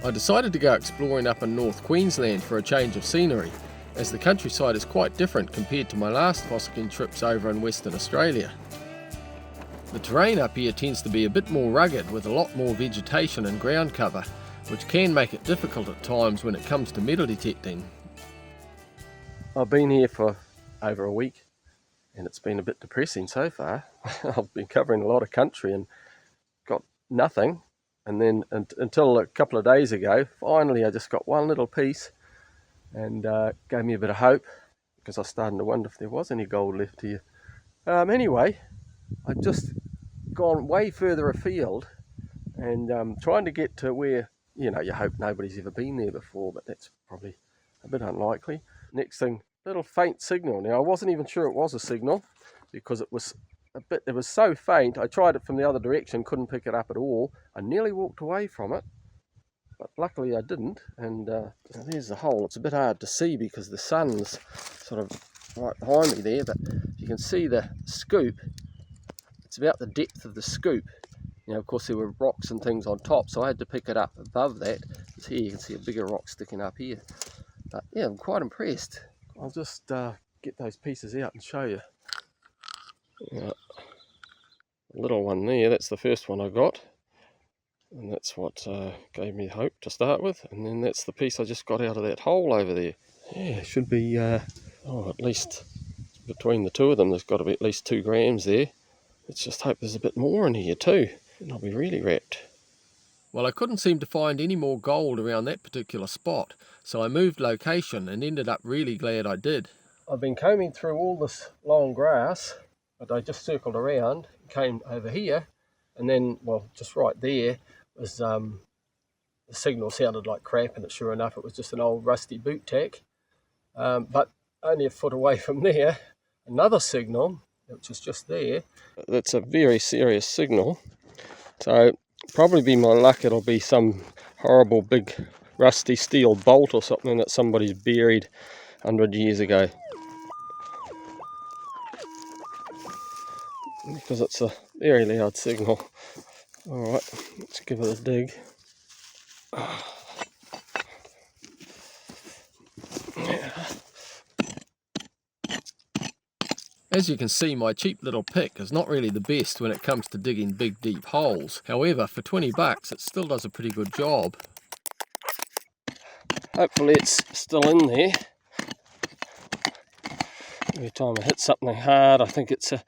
I decided to go exploring up in North Queensland for a change of scenery, as the countryside is quite different compared to my last fossicking trips over in Western Australia. The terrain up here tends to be a bit more rugged with a lot more vegetation and ground cover, which can make it difficult at times when it comes to metal detecting. I've been here for over a week and it's been a bit depressing so far. I've been covering a lot of country and got nothing, and then until a couple of days ago, finally I just got one little piece, and gave me a bit of hope because I was starting to wonder if there was any gold left here. Anyway, I've just gone way further afield and trying to get to where, you hope nobody's ever been there before, but that's probably a bit unlikely. Next thing, little faint signal. Now I wasn't even sure it was a signal because it was so faint. I tried it from the other direction, couldn't pick it up at all. I nearly walked away from it, but luckily I didn't. And there's the hole. It's a bit hard to see because the sun's sort of right behind me there, but you can see the scoop. It's about the depth of the scoop. Of course there were rocks and things on top, so I had to pick it up above that. Here you can see a bigger rock sticking up here. But yeah, I'm quite impressed. I'll just get those pieces out and show you. A little one there, that's the first one I got. And that's what gave me hope to start with. And then that's the piece I just got out of that hole over there. Yeah, it should be, at least between the two of them, there's got to be at least 2 grams there. Let's just hope there's a bit more in here too. And I'll be really wrapped. Well, I couldn't seem to find any more gold around that particular spot, so I moved location and ended up really glad I did. I've been combing through all this long grass, but I just circled around, came over here, and then, well, just right there was the signal sounded like crap, and sure enough it was just an old rusty boot tack. But only a foot away from there, another signal, which is just there. That's a very serious signal. So probably be my luck, it'll be some horrible big rusty steel bolt or something that somebody's buried 100 years ago. Because it's a very loud signal. Alright, let's give it a dig. As you can see, my cheap little pick is not really the best when it comes to digging big deep holes. However, for 20 bucks it still does a pretty good job. Hopefully it's still in there. Every time I hit something hard I think it's a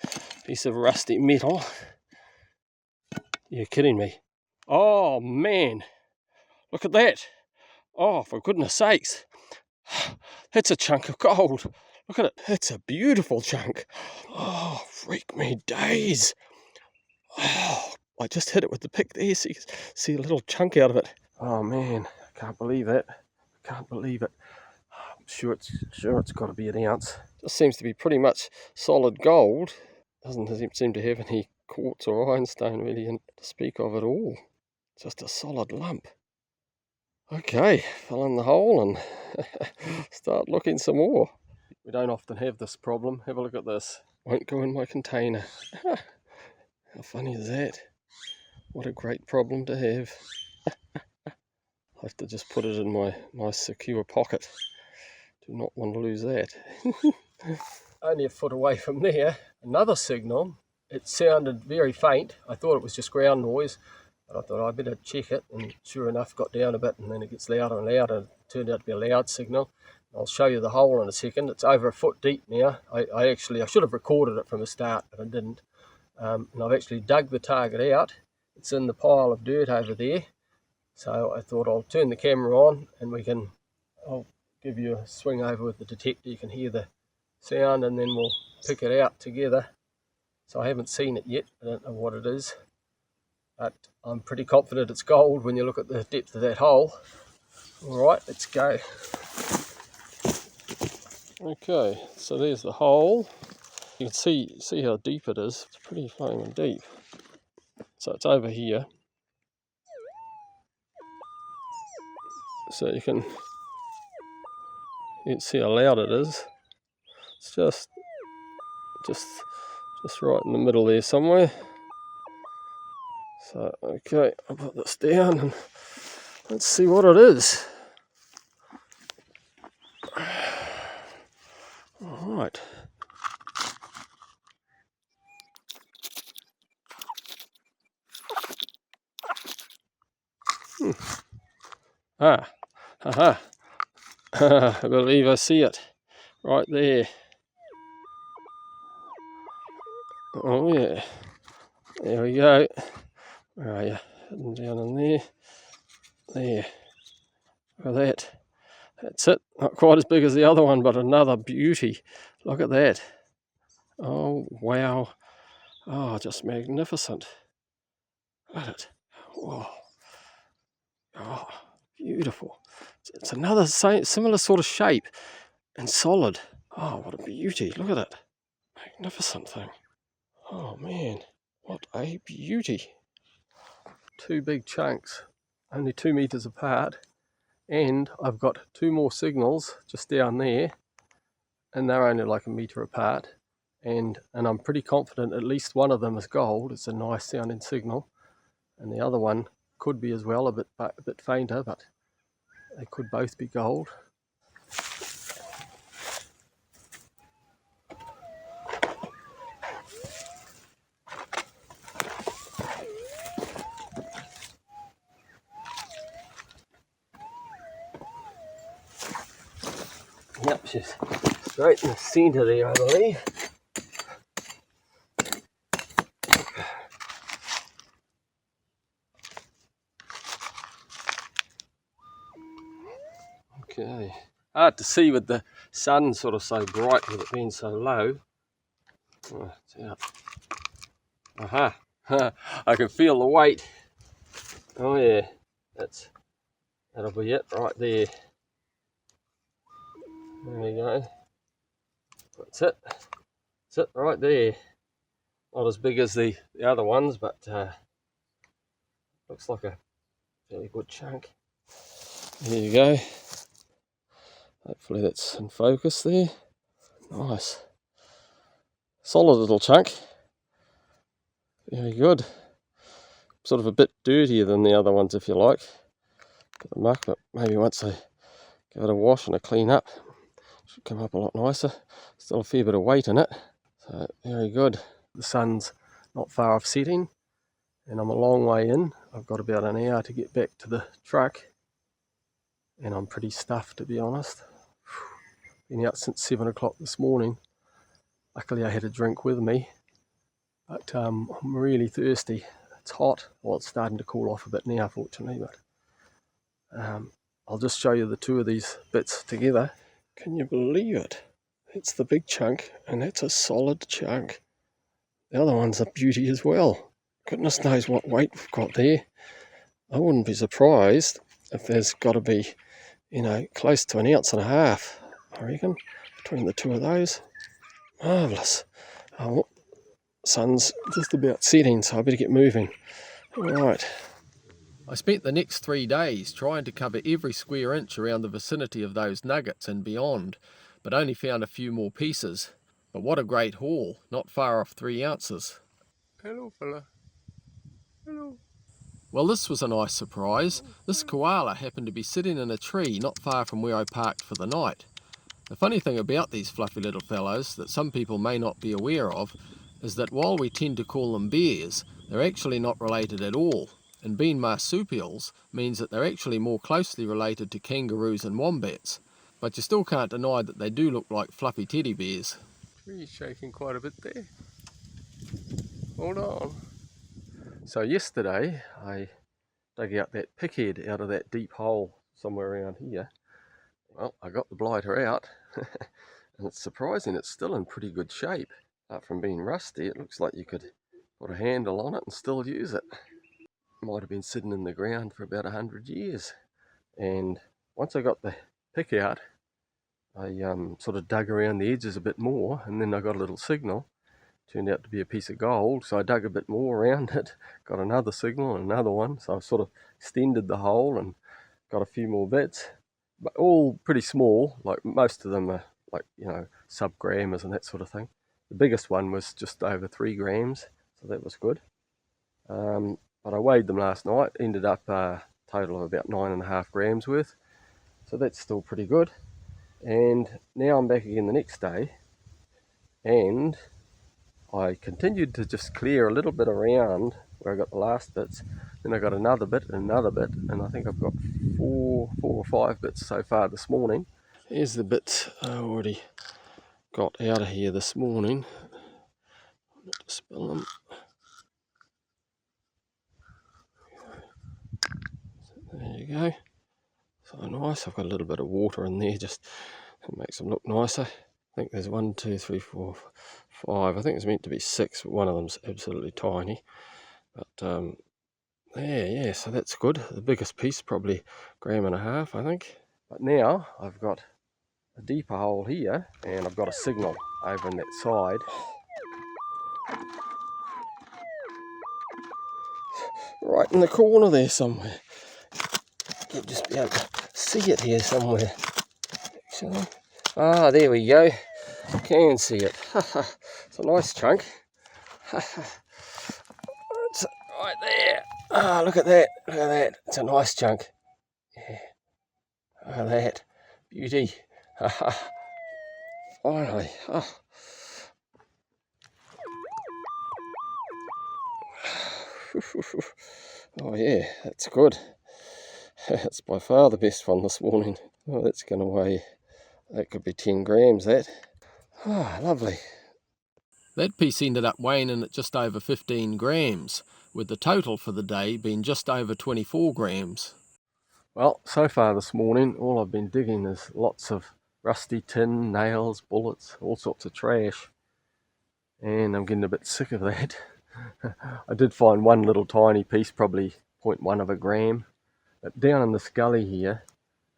piece of rusty metal. You're kidding me. Oh man, look at that. Oh, for goodness sakes. That's a chunk of gold. Look at it, it's a beautiful chunk. Oh, freak me days. Oh, I just hit it with the pick there, so you can see a little chunk out of it. Oh man, I can't believe it. I can't believe it. I'm sure it's got to be an ounce. Just seems to be pretty much solid gold. Doesn't seem to have any quartz or ironstone really to speak of at all. Just a solid lump. Okay, fill in the hole and start looking some more. We don't often have this problem. Have a look at this. Won't go in my container. How funny is that? What a great problem to have. I have to just put it in my nice secure pocket. Do not want to lose that. Only a foot away from there, another signal. It sounded very faint. I thought it was just ground noise, but I thought I'd better check it, and sure enough got down a bit, and then it gets louder and louder. It turned out to be a loud signal. I'll show you the hole in a second. It's over a foot deep now. I should have recorded it from the start, but I didn't. And I've actually dug the target out. It's in the pile of dirt over there. So I thought I'll turn the camera on and I'll give you a swing over with the detector. You can hear the sound and then we'll pick it out together. So I haven't seen it yet. I don't know what it is. But I'm pretty confident it's gold when you look at the depth of that hole. Alright, let's go. Okay, so there's the hole. You can see how deep it is. It's pretty flaming deep. So it's over here. So you can see how loud it is. It's just right in the middle there somewhere. So okay, I'll put this down and Let's see what it is. All right. Haha. I believe I see it right there. Oh yeah. There we go. Where are you? Heading down in there. There. Look at that. That's it. Not quite as big as the other one, but another beauty. Look at that. Oh, wow. Oh, just magnificent. Look at it. Whoa. Oh, beautiful. It's another similar sort of shape and solid. Oh, what a beauty. Look at it. Magnificent thing. Oh, man. What a beauty. Two big chunks, only 2 meters apart. And I've got 2 more signals just down there, and they're only like a meter apart. And I'm pretty confident at least one of them is gold. It's a nice sounding signal, and the other one could be as well, a bit fainter, but they could both be gold. Yep, she's straight in the centre there, I believe. Okay. Hard to see with the sun sort of so bright with it being so low. Oh, it's out. Aha! I can feel the weight. Oh yeah, that'll be it right there. There we go. That's it. That's it right there. Not as big as the other ones, but looks like a fairly good chunk. There you go. Hopefully that's in focus there. Nice. Solid little chunk. Very good. Sort of a bit dirtier than the other ones, if you like. Got the muck, but maybe once I give it a wash and a clean up, should come up a lot nicer. Still a fair bit of weight in it. So very good. The sun's not far off setting, and I'm a long way in. I've got about an hour to get back to the truck, and I'm pretty stuffed, to be honest. Been out since 7 o'clock this morning. Luckily I had a drink with me, but I'm really thirsty. It's hot. Well, it's starting to cool off a bit now, fortunately, but I'll just show you the 2 of these bits together. Can you believe it? It's the big chunk, and that's a solid chunk. The other one's a beauty as well. Goodness knows what weight we've got there. I wouldn't be surprised if there's got to be, close to 1.5 ounces, I reckon, between the 2 of those. Marvellous. Oh, sun's just about setting, so I better get moving. Right. I spent the next 3 days trying to cover every square inch around the vicinity of those nuggets and beyond, but only found a few more pieces. But what a great haul, not far off 3 ounces. Hello, fella. Hello. Well, this was a nice surprise. This koala happened to be sitting in a tree not far from where I parked for the night. The funny thing about these fluffy little fellows that some people may not be aware of is that while we tend to call them bears, they're actually not related at all. And being marsupials means that they're actually more closely related to kangaroos and wombats. But you still can't deny that they do look like fluffy teddy bears. Tree's shaking quite a bit there. Hold on. So yesterday I dug out that pickhead out of that deep hole somewhere around here. Well, I got the blighter out, and it's surprising it's still in pretty good shape. Apart from being rusty, it looks like you could put a handle on it and still use it. Might have been sitting in the ground for about 100 years. And once I got the pick out, I sort of dug around the edges a bit more, and then I got a little signal. Turned out to be a piece of gold, so I dug a bit more around it, got another signal and another one, so I sort of extended the hole and got a few more bits, but all pretty small. Like most of them are like, sub-grammers and that sort of thing. The biggest one was just over 3 grams, so that was good. But I weighed them last night, ended up total of about 9.5 grams worth. So that's still pretty good. And now I'm back again the next day, and I continued to just clear a little bit around where I got the last bits. Then I got another bit and another bit, and I think I've got four or five bits so far this morning. Here's the bits I already got out of here this morning. I'm not to spill them. There you go. So nice. I've got a little bit of water in there, just it makes them look nicer. I think there's 1, 2, 3, 4, 5. I think it's meant to be 6, but one of them's absolutely tiny. But yeah, so that's good. The biggest piece, probably 1.5 grams, I think. But now I've got a deeper hole here, and I've got a signal over on that side. Right in the corner there somewhere. You'll just be able to see it here somewhere. Actually. Ah, there we go. Can see it. It's a nice chunk. It's right there. Ah, look at that. Look at that. It's a nice chunk. Yeah. Look at that. Beauty. Finally. Oh yeah, that's good. That's by far the best one this morning. Oh, that's going to weigh, that could be 10 grams, that. Ah, lovely. That piece ended up weighing in at just over 15 grams, with the total for the day being just over 24 grams. Well, so far this morning, all I've been digging is lots of rusty tin, nails, bullets, all sorts of trash. And I'm getting a bit sick of that. I did find one little tiny piece, probably 0.1 gram. But down in this gully here,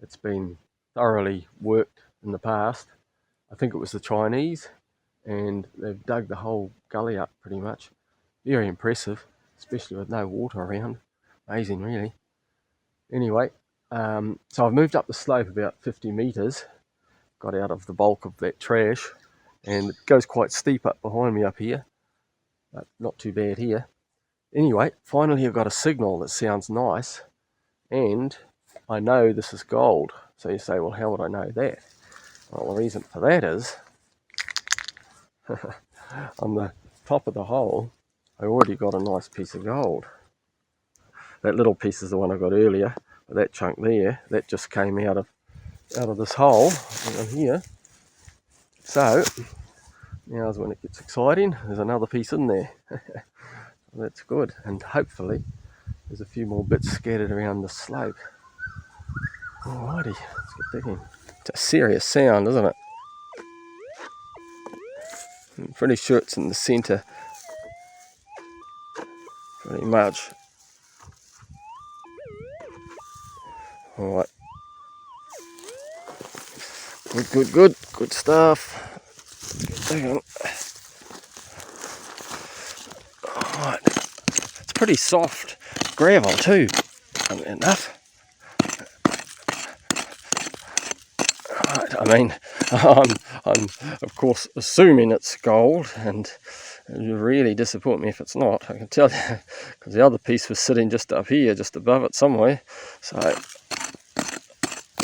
it's been thoroughly worked in the past. I think it was the Chinese, and they've dug the whole gully up pretty much. Very impressive, especially with no water around. Amazing, really. Anyway, so I've moved up the slope about 50 metres, got out of the bulk of that trash, and it goes quite steep up behind me up here, but not too bad here. Anyway, finally I've got a signal that sounds nice, and I know this is gold. So you say, well, how would I know that? Well, the reason for that is, on the top of the hole, I already got a nice piece of gold. That little piece is the one I got earlier, but that chunk there, that just came out of this hole down here. So now's when it gets exciting. There's another piece in there. That's good, and hopefully there's a few more bits scattered around the slope. Alrighty, let's get digging. It's a serious sound, isn't it? I'm pretty sure it's in the centre. Pretty much. Alright. Good stuff. Hang on. Alright. It's pretty soft gravel too, funnily enough. Right, I mean, I'm of course assuming it's gold, and it would really disappoint me if it's not, I can tell you, because the other piece was sitting just up here, just above it somewhere, so I'm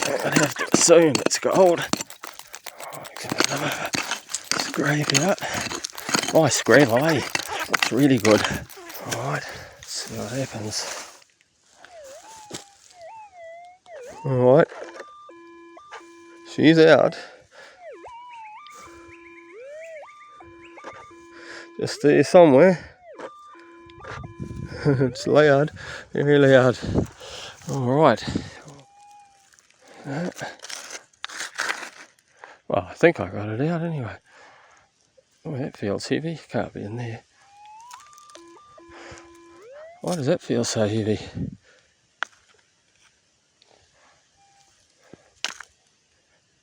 going to have to assume it's gold. Scrape it up. Nice gravel, eh? Looks really good. Alright, let's see what happens. Alright. She's out. Just there somewhere. It's loud, very loud. Alright. Well, I think I got it out anyway. Oh, that feels heavy. Can't be in there. Why does that feel so heavy?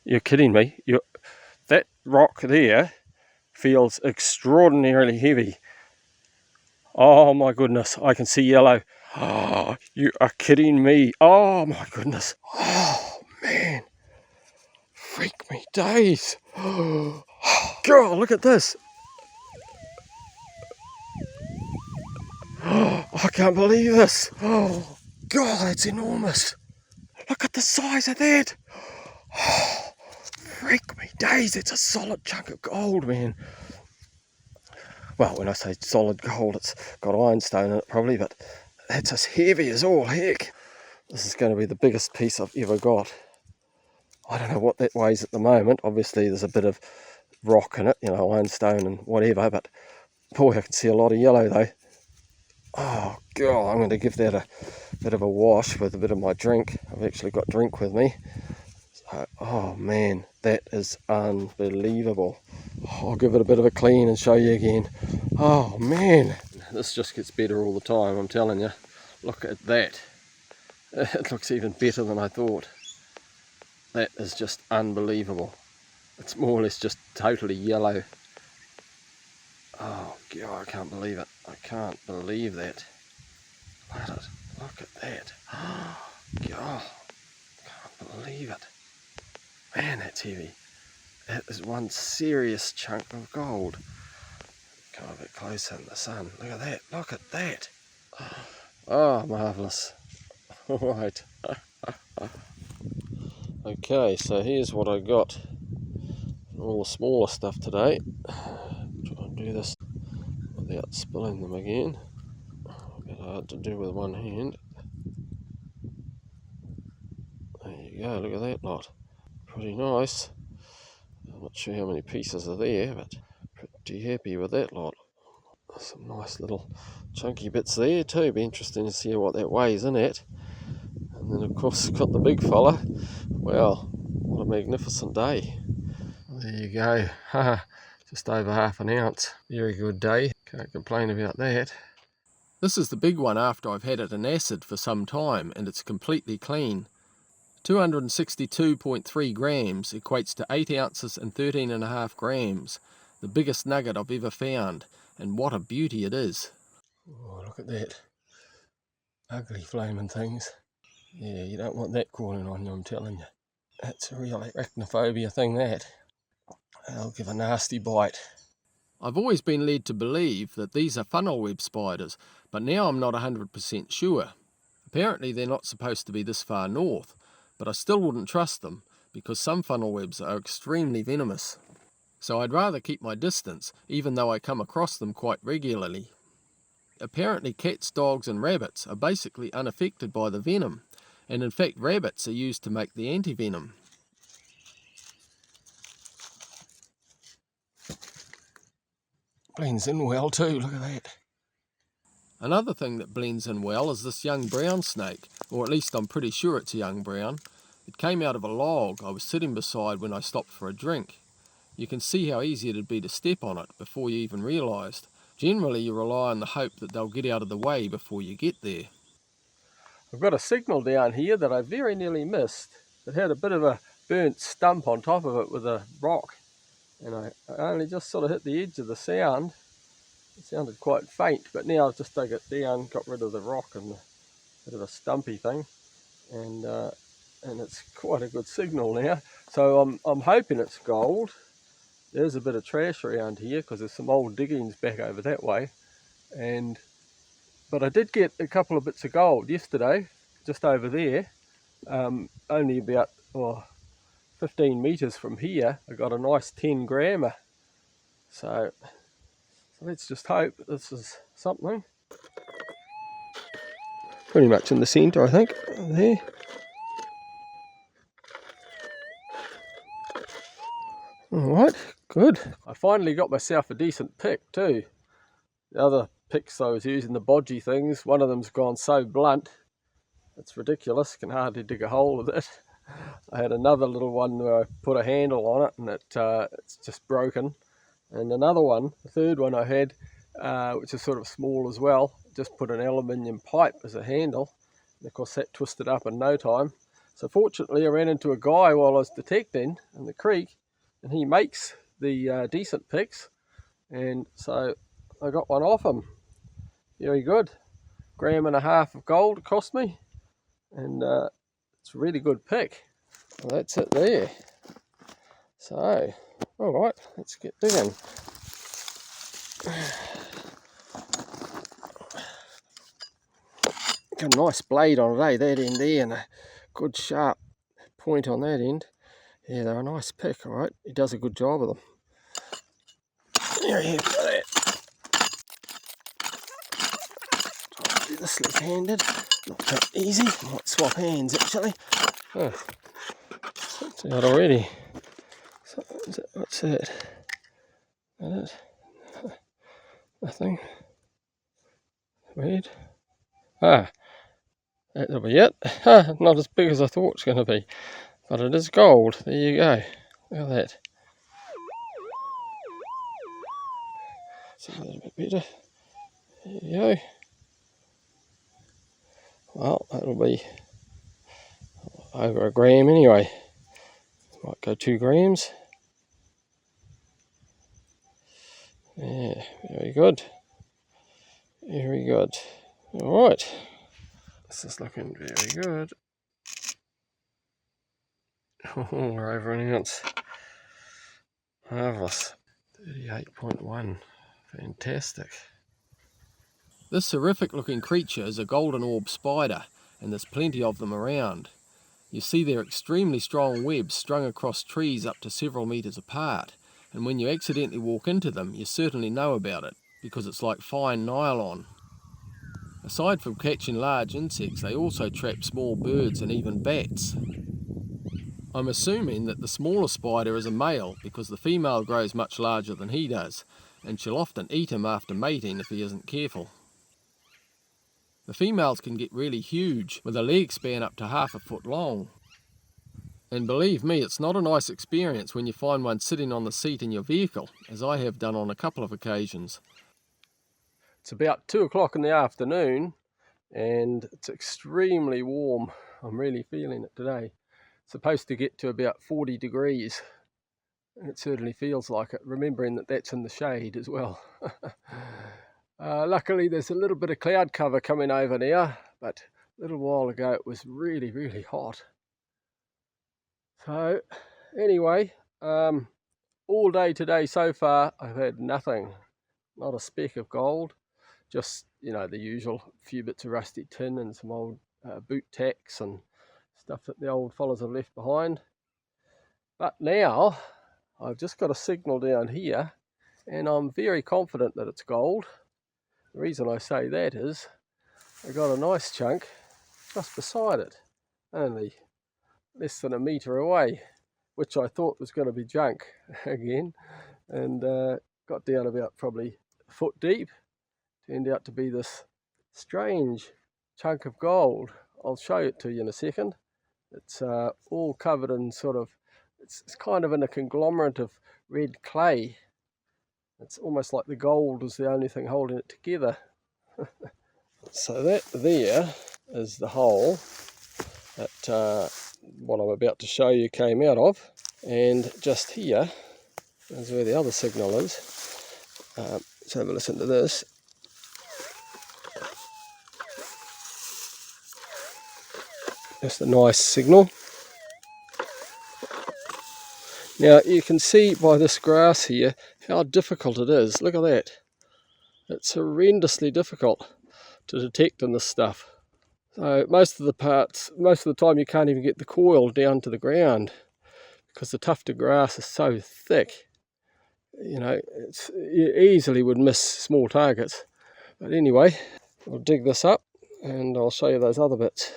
You're kidding me. That rock there feels extraordinarily heavy. Oh my goodness, I can see yellow. Oh, you are kidding me. Oh my goodness. Oh man. Freak me days. Girl, look at this. I can't believe this. Oh, God, that's enormous. Look at the size of that. Oh, freak me days, it's a solid chunk of gold, man. Well, when I say solid gold, it's got ironstone in it probably, but it's as heavy as all heck. This is going to be the biggest piece I've ever got. I don't know what that weighs at the moment. Obviously there's a bit of rock in it, you know, ironstone and whatever, but boy, I can see a lot of yellow though. Oh God, I'm going to give that a bit of a wash with a bit of my drink. I've actually got drink with me. So, oh man, that is unbelievable. I'll give it a bit of a clean and show you again. Oh man, this just gets better all the time, I'm telling you. Look at that. It looks even better than I thought. That is just unbelievable. It's more or less just totally yellow. Oh God, I can't believe it. I can't believe that. Look at it. Look at that. Oh God, can't believe it. Man, that's heavy. That is one serious chunk of gold. Come a bit closer in the sun. Look at that. Look at that. Oh, marvellous. Alright. Okay, so here's what I got. All the smaller stuff today. Try and do this without spilling them again. A bit hard to do with one hand. There you go, look at that lot. Pretty nice. I'm not sure how many pieces are there, but pretty happy with that lot. Some nice little chunky bits there too. Be interesting to see what that weighs in at. And then of course got the big fella. Well, what a magnificent day. There you go. Just over half an ounce. Very good day. Can't complain about that. This is the big one after I've had it in acid for some time, and it's completely clean. 262.3 grams equates to 8 ounces and 13.5 grams. The biggest nugget I've ever found, and what a beauty it is. Oh, look at that. Ugly flaming things. Yeah, you don't want that crawling on you, I'm telling you. That's a real arachnophobia thing, that. They'll give a nasty bite. I've always been led to believe that these are funnel web spiders, but now I'm not 100% sure. Apparently they're not supposed to be this far north, but I still wouldn't trust them because some funnel webs are extremely venomous. So I'd rather keep my distance, even though I come across them quite regularly. Apparently cats, dogs and rabbits are basically unaffected by the venom, and in fact rabbits are used to make the anti-venom. Blends in well too, look at that. Another thing that blends in well is this young brown snake, or at least I'm pretty sure it's a young brown. It came out of a log I was sitting beside when I stopped for a drink. You can see how easy it'd be to step on it before you even realised. Generally you rely on the hope that they'll get out of the way before you get there. I've got a signal down here that I very nearly missed. It had a bit of a burnt stump on top of it with a rock, and I only just sort of hit the edge of the sound. It sounded quite faint, but now I've just dug it down, got rid of the rock and the bit of a stumpy thing, and it's quite a good signal now. So I'm hoping it's gold. There's a bit of trash around here because there's some old diggings back over that way, but I did get a couple of bits of gold yesterday, just over there, only about 15 metres from here. I got a nice 10 grammer. So let's just hope this is something. Pretty much in the centre, I think. There. Alright, good. I finally got myself a decent pick too. The other picks I was using, the bodgy things, one of them's gone so blunt, it's ridiculous, can hardly dig a hole with it. I had another little one where I put a handle on it and it's just broken. And another one, the third one I had, which is sort of small as well, just put an aluminium pipe as a handle. And of course that twisted up in no time. So fortunately I ran into a guy while I was detecting in the creek, and he makes the decent picks, and so I got one off him. Very good. 1.5 grams of gold it cost me, and it's a really good pick. Well, that's it there. So, alright, let's get digging. Got a nice blade on it, eh? That end there, and a good sharp point on that end. Yeah, they're a nice pick, alright. He does a good job of them. There you go, that. I'll do this left-handed. Not that easy. Might swap hands, actually. Oh, it's out already. So, what's that? That it? Nothing. Weird. Ah, that'll be it. Not as big as I thought it's going to be. But it is gold. There you go. Look at that. See that a bit better. There you go. Well, that'll be over a gram anyway. Might go 2 grams. Yeah, very good. Very good. Alright. This is looking very good. Oh, we're over an ounce. Marvellous. 38.1. Fantastic. This terrific looking creature is a golden orb spider, and there's plenty of them around. You see their extremely strong webs strung across trees up to several metres apart, and when you accidentally walk into them, you certainly know about it, because it's like fine nylon. Aside from catching large insects, they also trap small birds and even bats. I'm assuming that the smaller spider is a male, because the female grows much larger than he does, and she'll often eat him after mating if he isn't careful. The females can get really huge, with a leg span up to half a foot long. And believe me, it's not a nice experience when you find one sitting on the seat in your vehicle, as I have done on a couple of occasions. It's about 2 o'clock in the afternoon, and it's extremely warm. I'm really feeling it today. It's supposed to get to about 40 degrees, and it certainly feels like it, remembering that that's in the shade as well. Luckily there's a little bit of cloud cover coming over now, but a little while ago it was really, really hot. So anyway, all day today so far I've had nothing, not a speck of gold, just, you know, the usual few bits of rusty tin and some old boot tacks and stuff that the old fellas have left behind. But now I've just got a signal down here, and I'm very confident that it's gold. The reason I say that is I got a nice chunk just beside it, only less than a metre away, which I thought was going to be junk again, and got down about probably a foot deep. Turned out to be this strange chunk of gold. I'll show it to you in a second. It's all covered in sort of, it's kind of in a conglomerate of red clay. It's almost like the gold is the only thing holding it together. So that there is the hole that what I'm about to show you came out of, and just here is where the other signal is. Let's have a listen to this. Just a nice signal. Now you can see by this grass here how difficult it is. Look at that. It's horrendously difficult to detect in this stuff. So most of the time you can't even get the coil down to the ground because the tuft of grass is so thick. You know, you easily would miss small targets. But anyway, I'll dig this up and I'll show you those other bits.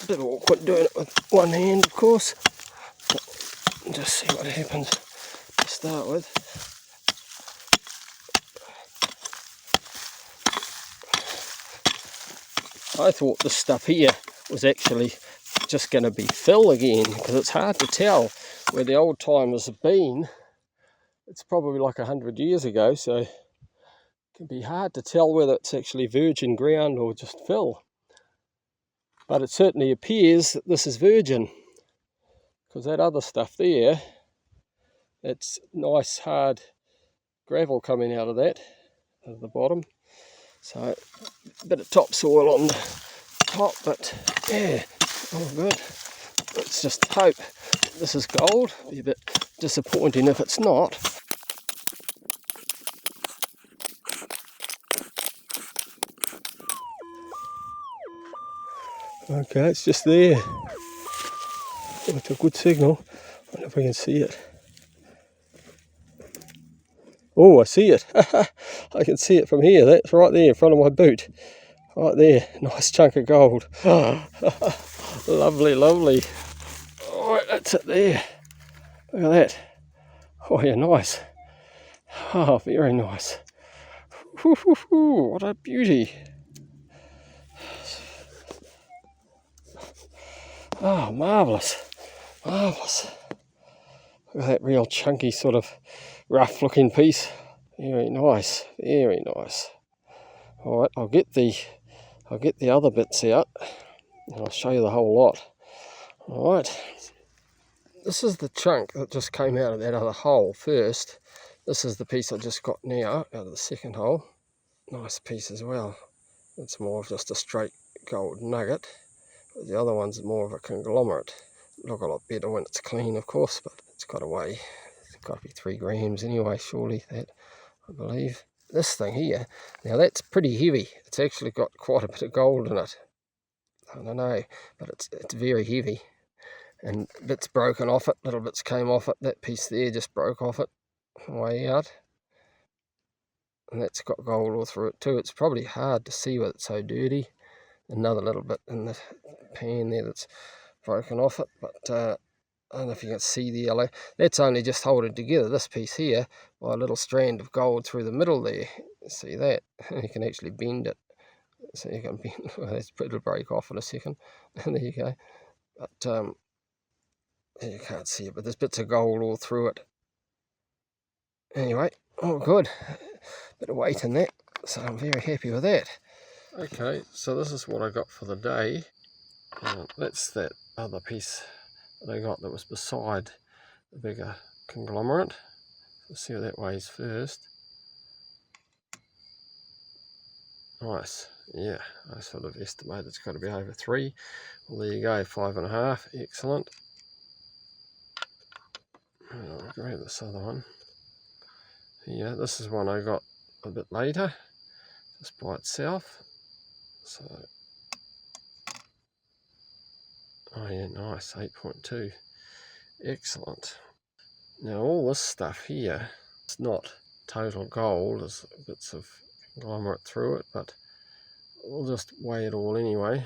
A bit awkward doing it with one hand, of course. But just see what happens to start with. I thought this stuff here was actually just going to be fill again, because it's hard to tell where the old timers have been. It's probably like 100 years ago, so it can be hard to tell whether it's actually virgin ground or just fill. But it certainly appears that this is virgin, because that other stuff there, it's nice hard gravel coming out of that at the bottom. So a bit of topsoil on the top, but yeah, all good. Let's just hope this is gold. Be a bit disappointing if it's not. Okay, it's just there. It's a good signal. I wonder if we can see it. Oh, I see it. I can see it from here. That's right there in front of my boot. Right there. Nice chunk of gold. Lovely, lovely. Alright, that's it there. Look at that. Oh yeah, nice. Oh, very nice. What a beauty. Oh, marvellous. Marvellous. Look at that real chunky sort of rough looking piece. Very nice. Very nice. Alright, I'll get the other bits out and I'll show you the whole lot. Alright. This is the chunk that just came out of that other hole first. This is the piece I just got now out of the second hole. Nice piece as well. It's more of just a straight gold nugget. The other one's more of a conglomerate. Look a lot better when it's clean, of course, but it's got to weigh. It's got to be 3 grams anyway, surely, that, I believe. This thing here, now that's pretty heavy. It's actually got quite a bit of gold in it. I don't know, but it's very heavy. And bits broken off it, little bits came off it. That piece there just broke off it, way out. And that's got gold all through it too. It's probably hard to see with it so dirty. Another little bit in the pan there that's broken off it, but I don't know if you can see the yellow. That's only just holding together this piece here by a little strand of gold through the middle there. See that? You can actually bend it. So you can bend, well, it'll break off in a second. And there you go. But you can't see it, but there's bits of gold all through it. Anyway, oh good. Bit of weight in that, so I'm very happy with that. Okay, so this is what I got for the day. That's that other piece that I got that was beside the bigger conglomerate. Let's see what that weighs first. Nice, yeah, I sort of estimate it's got to be over 3. Well, there you go, 5.5, excellent. I'll grab this other one. Yeah, this is one I got a bit later, just by itself. So, oh yeah, nice, 8.2, excellent. Now all this stuff here, it's not total gold, there's bits of conglomerate through it, but we'll just weigh it all anyway.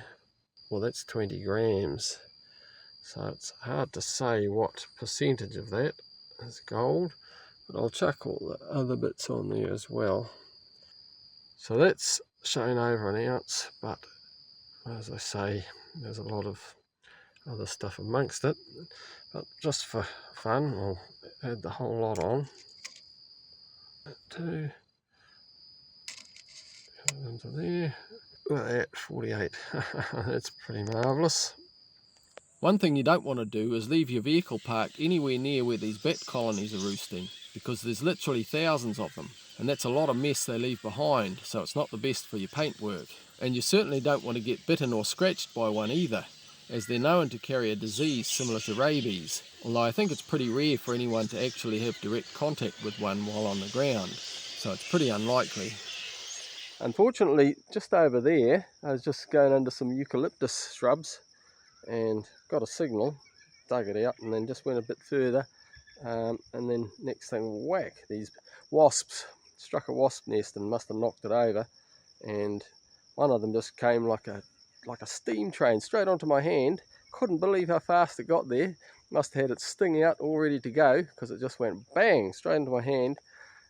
Well, that's 20 grams, so it's hard to say what percentage of that is gold, but I'll chuck all the other bits on there as well. So that's showing over an ounce, but as I say, there's a lot of other stuff amongst it, but just for fun I'll add the whole lot on. 2 into there. Look at that, 48. That's pretty marvellous. One thing you don't want to do is leave your vehicle parked anywhere near where these bat colonies are roosting, because there's literally thousands of them, and that's a lot of mess they leave behind, so it's not the best for your paintwork. And you certainly don't want to get bitten or scratched by one either, as they're known to carry a disease similar to rabies, although I think it's pretty rare for anyone to actually have direct contact with one while on the ground, so it's pretty unlikely. Unfortunately, just over there, I was just going under some eucalyptus shrubs and got a signal, dug it out, and then just went a bit further, and then next thing, whack, these wasps, struck a wasp nest and must have knocked it over, and one of them just came like a steam train straight onto my hand. Couldn't believe how fast it got there. Must have had its sting out all ready to go, because it just went bang straight into my hand,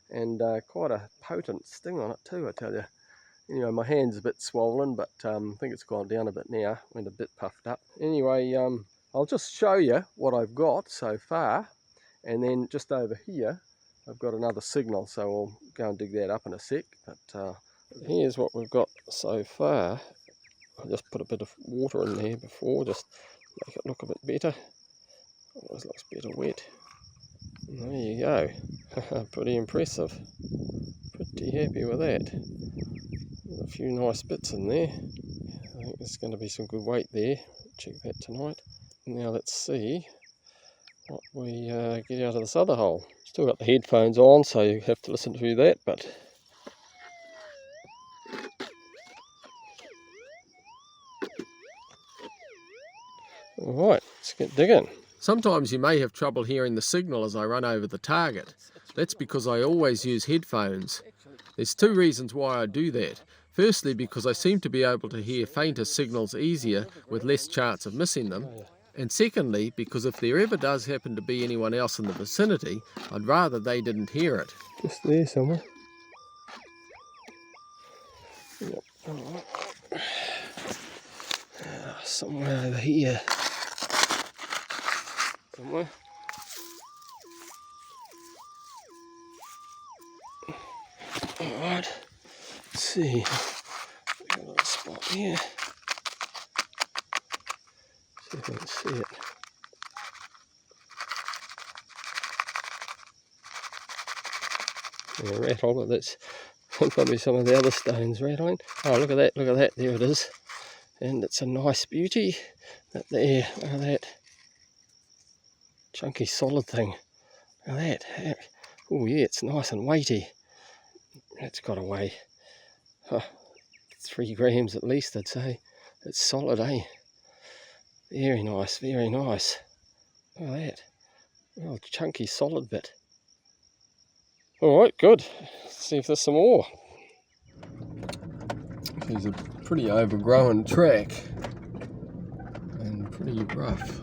and quite a potent sting on it too, I tell you. Anyway, my hand's a bit swollen, but I think it's gone down a bit now. Went a bit puffed up. Anyway, I'll just show you what I've got so far, and then just over here I've got another signal, so we'll go and dig that up in a sec. But here's what we've got so far. I just put a bit of water in there before, just make it look a bit better. Always looks better wet. And there you go. Pretty impressive. Pretty happy with that. There's a few nice bits in there. I think there's going to be some good weight there. Check that tonight. Now let's see what we get out of this other hole. Still got the headphones on, so you have to listen to that, but Alright, let's get digging. Sometimes you may have trouble hearing the signal as I run over the target. That's because I always use headphones. There's two reasons why I do that. Firstly, because I seem to be able to hear fainter signals easier with less chance of missing them. And secondly, because if there ever does happen to be anyone else in the vicinity, I'd rather they didn't hear it. Just there somewhere. Yep. Alright. Somewhere over here. Somewhere. Alright. Let's see. Got a little spot here. See if I can see it. Yeah, rattle, but that's probably some of the other stones rattling. Oh, look at that, there it is. And it's a nice beauty. That there, look at that. Chunky solid thing. Look at that. Oh yeah, it's nice and weighty. That's got to weigh 3 grams at least, I'd say. It's solid, eh? Very nice, very nice. Look at that. Real chunky solid bit. Alright, good. Let's see if there's some more. There's a pretty overgrown track and pretty rough,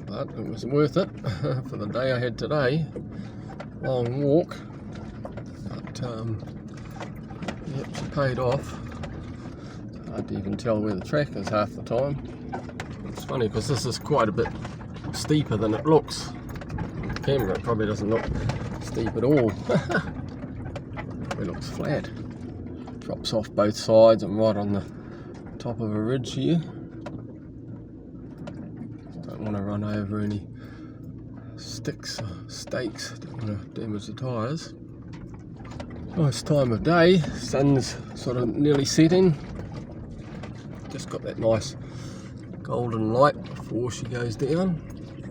but it was worth it for the day I had today. Long walk, but yep, she paid off. It's hard to even tell where the track is half the time. It's funny because this is quite a bit steeper than it looks. On the camera it probably doesn't look steep at all. It looks flat. Drops off both sides. I'm right on the top of a ridge here. Don't want to run over any sticks or stakes. Don't want to damage the tyres. Nice time of day. Sun's sort of nearly setting. Just got that nice golden light before she goes down.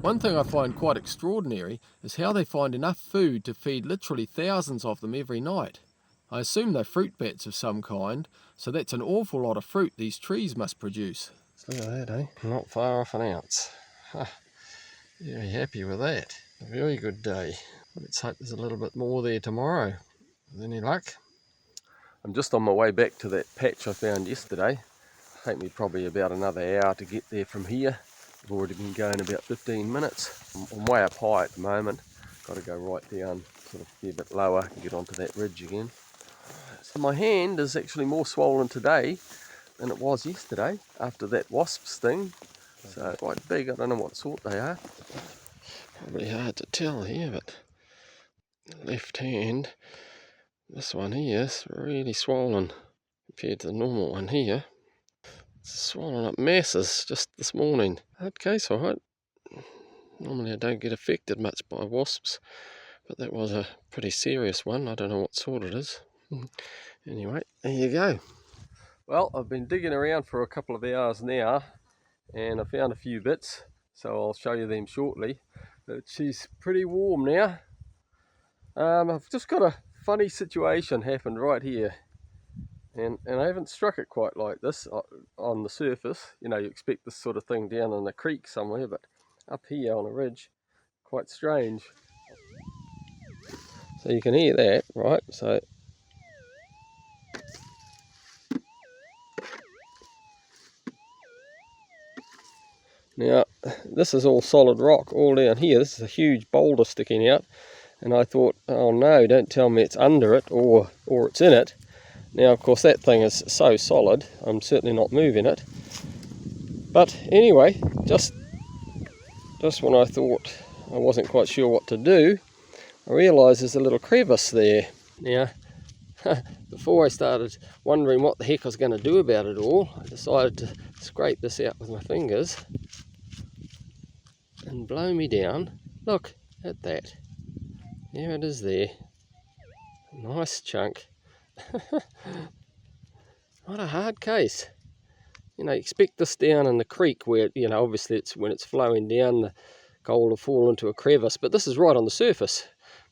One thing I find quite extraordinary is how they find enough food to feed literally thousands of them every night. I assume they're fruit bats of some kind, so that's an awful lot of fruit these trees must produce. Look at that, eh? Not far off an ounce. Very happy with that. A very good day. Let's hope there's a little bit more there tomorrow. With any luck. I'm just on my way back to that patch I found yesterday. Take me probably about another hour to get there from here. I've already been going about 15 minutes. I'm way up high at the moment. Got to go right down, sort of be a bit lower and get onto that ridge again. So my hand is actually more swollen today than it was yesterday after that wasp sting. So quite big. I don't know what sort they are. Probably hard to tell here, but the left hand, this one here is really swollen compared to the normal one here. It's swollen up masses just this morning. Hard case, alright. Normally I don't get affected much by wasps, but that was a pretty serious one. I don't know what sort it is. Anyway, there you go. Well, I've been digging around for a couple of hours now and I found a few bits, so I'll show you them shortly. But she's pretty warm now. I've just got a funny situation happened right here, and I haven't struck it quite like this on the surface. You know, you expect this sort of thing down in a creek somewhere, but up here on a ridge, quite strange. So you can hear that, right? So now this is all solid rock all down here. This is a huge boulder sticking out, and I thought, oh no, don't tell me it's under it or it's in it. Now of course that thing is so solid, I'm certainly not moving it. But anyway, just when I thought I wasn't quite sure what to do, I realised there's a little crevice there. Now, before I started wondering what the heck I was going to do about it all, I decided to scrape this out with my fingers and blow me down. Look at that. There it is there. Nice chunk. What a hard case. You know, expect this down in the creek where, you know, obviously it's when it's flowing down, the gold will fall into a crevice, but this is right on the surface,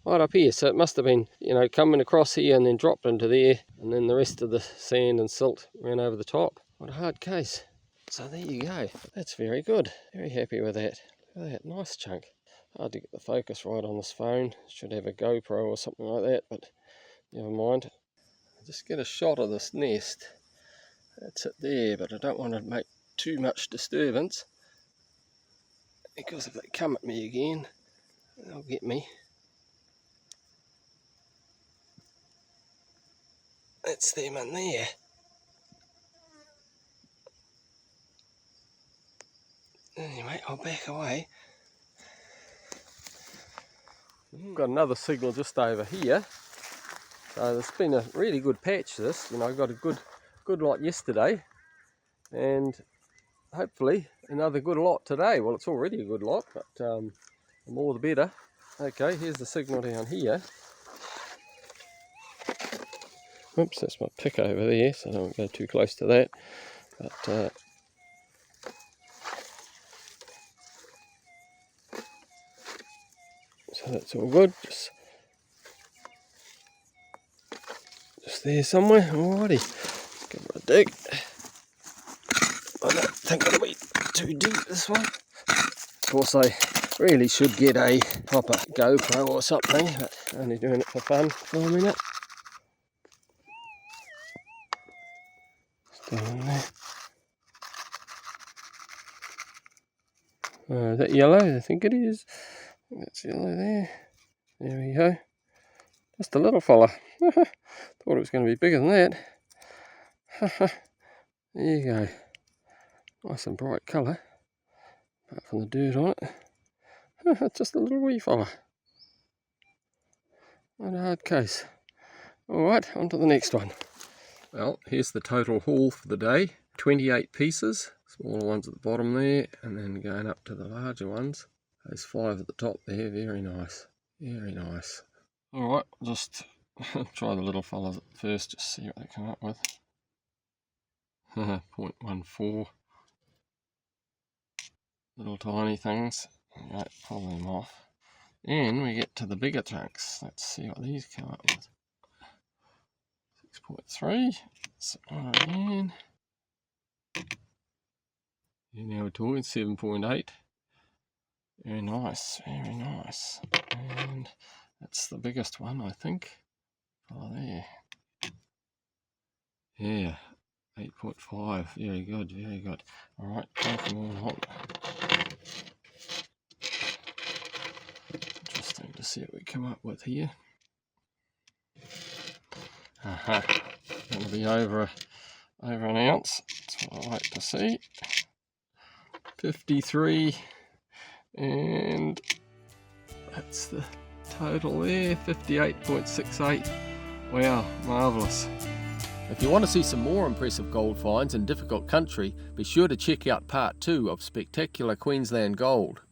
right up here. So it must have been, you know, coming across here and then dropped into there, and then the rest of the sand and silt ran over the top. What a hard case. So there you go. That's very good. Very happy with that. Look at that, nice chunk. Hard to get the focus right on this phone. Should have a GoPro or something like that, but never mind. I'll just get a shot of this nest. That's it there, but I don't want to make too much disturbance, because if they come at me again, they'll get me. That's them in there. Anyway, I'll back away. Got another signal just over here. So there's been a really good patch this. I got a good lot yesterday, and hopefully another good lot today. Well, it's already a good lot, but the more the better. Okay, here's the signal down here. Oops, that's my pick over there, so I don't go too close to that. But so that's all good. Just there somewhere. Alrighty, give it a dig. I don't think it'll be too deep, this one. Of course, I really should get a proper GoPro or something, but only doing it for fun for a minute. Down there. Is that yellow? I think it is. That's yellow there. There we go. Just a little fella. Thought it was going to be bigger than that. There you go. Nice and bright colour, apart from the dirt on it. Just a little wee fella. Not a hard case. Alright, on to the next one. Well, here's the total haul for the day. 28 pieces, smaller ones at the bottom there, and then going up to the larger ones. Those 5 at the top there, very nice. Very nice. Alright, just try the little fellas at first, just see what they come up with. 0.14. Little tiny things. Right, pull them off. And we get to the bigger chunks. Let's see what these come up with. 6.3. So again. And now we're talking 7.8. Very nice, very nice. And that's the biggest one, I think. Oh, there. Yeah, 8.5. Very good, very good. Alright, take them all hot. Interesting to see what we come up with here. Aha, going to be over an ounce. That's what I like to see. 53, and that's the total there, 58.68. Wow, marvellous. If you want to see some more impressive gold finds in difficult country, be sure to check out part 2 of Spectacular Queensland Gold.